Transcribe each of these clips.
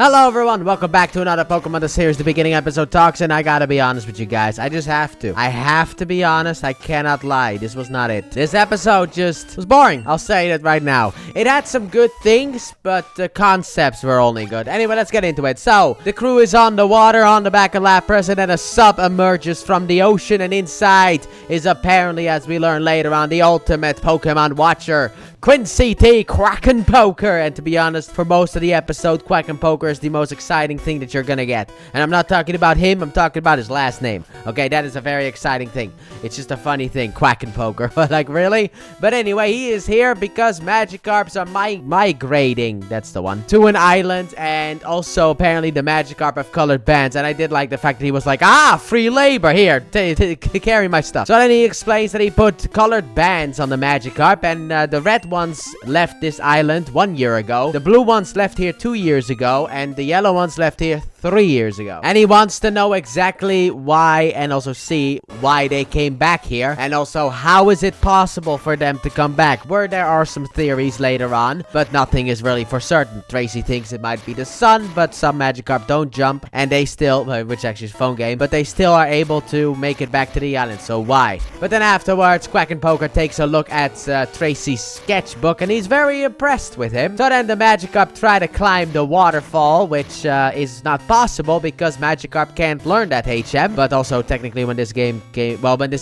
Hello everyone, welcome back to another Pokemon the series, the beginning episode talks, and I gotta be honest with you guys. I just have to. I have to be honest, I cannot lie. This was not it. This episode just was boring. I'll say that right now. It had some good things, but the concepts were only good. Anyway, let's get into it. So, the crew is on the water on the back of Lapras, and then a sub emerges from the ocean, and inside is apparently, as we learn later on, the ultimate Pokemon watcher, Quincy T. Quacken Poker. And to be honest, for most of the episode, Quacken Poker is the most exciting thing that you're gonna get. And I'm not talking about him, I'm talking about his last name. Okay, that is a very exciting thing. It's just a funny thing, Quacken Poker. Like, really? But anyway, he is here because Magikarps are migrating, that's the one, to an island. And also, apparently, the Magikarp have colored bands. And I did like the fact that he was like, free labor, here, carry my stuff. So then he explains that he put colored bands on the Magikarp, and the red ones left this island 1 year ago. The blue ones left here 2 years ago, and the yellow ones left here 3 years ago. And he wants to know exactly why, and also see why they came back here, and also how is it possible for them to come back, where there are some theories later on, but nothing is really for certain. Tracy thinks it might be the sun, but some Magikarp don't jump, and they still, which actually is a phone game, but they still are able to make it back to the island, so why? But then afterwards, Quacken Poker takes a look at Tracy's sketchbook, and he's very impressed with him. So then the Magikarp try to climb the waterfall, which is not possible because Magikarp can't learn that HM. But also technically when this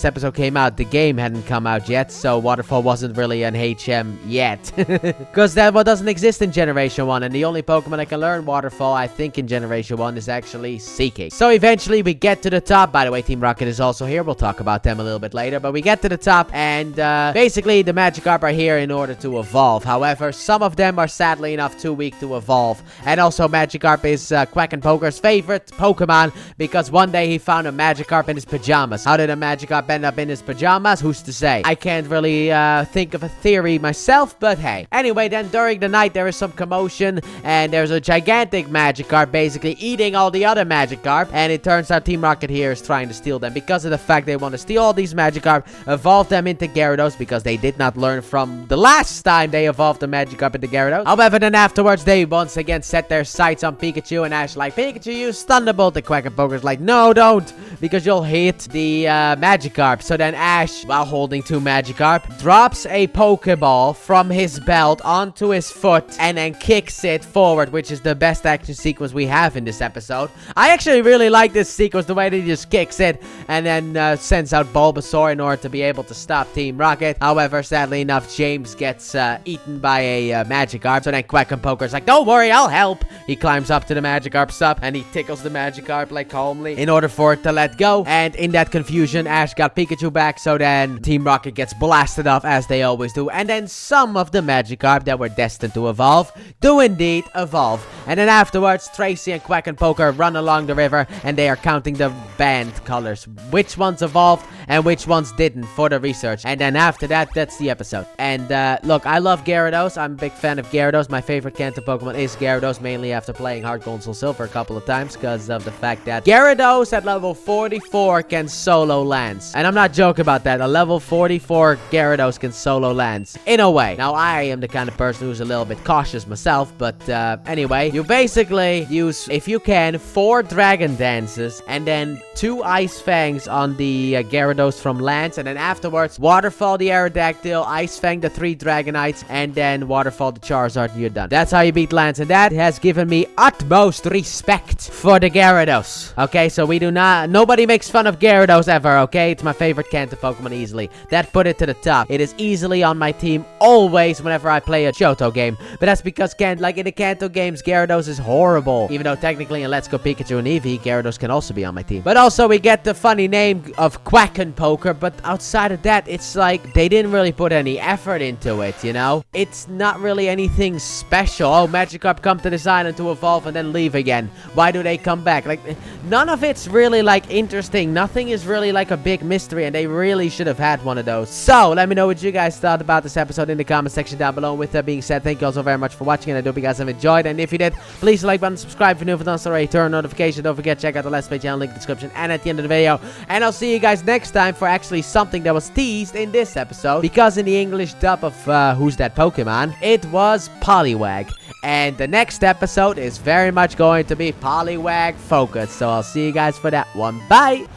episode came out, the game hadn't come out yet, so Waterfall wasn't really an HM yet. Because that one doesn't exist in Generation 1, and the only Pokemon that can learn Waterfall, I think, in Generation 1 is actually Seeking. So eventually we get to the top. By the way, Team Rocket is also here. We'll talk about them a little bit later. But we get to the top, and basically the Magikarp are here in order to evolve. However, some of them are sadly enough too weak to evolve. And also Magikarp is Quacken Poker's favorite Pokemon because one day he found a Magikarp in his pajamas. How did a Magikarp end up in his pajamas? Who's to say? I can't really think of a theory myself, but hey. Anyway, then during the night there is some commotion, and there's a gigantic Magikarp basically eating all the other Magikarp, and it turns out Team Rocket here is trying to steal them because of the fact they want to steal all these Magikarp, evolve them into Gyarados because they did not learn from the last time they evolved the Magikarp into Gyarados. However, then afterwards they once again set their sights on Pikachu, and Ash like, Pikachu, use Thunderbolt. The Quacken Poker's like, no, don't, because you'll hit the Magikarp. So then Ash, while holding two Magikarp, drops a Pokeball from his belt onto his foot and then kicks it forward, which is the best action sequence we have in this episode. I actually really like this sequence, the way that he just kicks it and then sends out Bulbasaur in order to be able to stop Team Rocket. However, sadly enough, James gets eaten by a Magikarp. So then Quacken Poker's like, don't worry, I'll help. He climbs up to the Magikarp's up and he tickles the Magikarp like calmly in order for it to let go. And in that confusion, Ash got Pikachu back. So then Team Rocket gets blasted off as they always do. And then some of the Magikarp that were destined to evolve do indeed evolve. And then afterwards, Tracy and Quacken Poker run along the river and they are counting the band colors, which ones evolved and which ones didn't, for the research. And then after that, that's the episode. And look, I love Gyarados. I'm a big fan of Gyarados. My favorite Kanto Pokemon is Gyarados, mainly after playing Heart Gold and Soul Silver a couple of times because of the fact that Gyarados at level 44 can solo Lance. And I'm not joking about that. A level 44 Gyarados can solo Lance in a way. Now, I am the kind of person who's a little bit cautious myself, but anyway, you basically use, if you can, 4 Dragon Dances and then 2 Ice Fangs on the Gyarados from Lance, and then afterwards, Waterfall the Aerodactyl, Ice Fang the 3 Dragonites, and then Waterfall the Charizard, and you're done. That's how you beat Lance, and that has given me utmost respect for the Gyarados. Okay, so nobody makes fun of Gyarados ever, okay? It's my favorite Kanto Pokemon easily. That put it to the top. It is easily on my team always whenever I play a Johto game, but that's because, like in the Kanto games, Gyarados is horrible. Even though technically in Let's Go Pikachu and Eevee, Gyarados can also be on my team. But also we get the funny name of Quacken Poker, but outside of that, it's like they didn't really put any effort into it, you know? It's not really anything special. Oh, Magikarp come to this island to evolve and then leave again. Why do they come back? Like, none of it's really like interesting. Nothing is really like a big mystery, and they really should have had one of those. So let me know what you guys thought about this episode in the comment section down below. With that being said, thank you all so very much for watching, and I hope you guys have enjoyed. And if you did, please like button, subscribe if you're new, if not already, turn on notification. Don't forget, check out the Let's Play channel link in the description and at the end of the video. And I'll see you guys next time. time for actually something that was teased in this episode, because in the English dub of Who's That Pokemon, it was Poliwag. And the next episode is very much going to be Poliwag focused. So I'll see you guys for that one. Bye!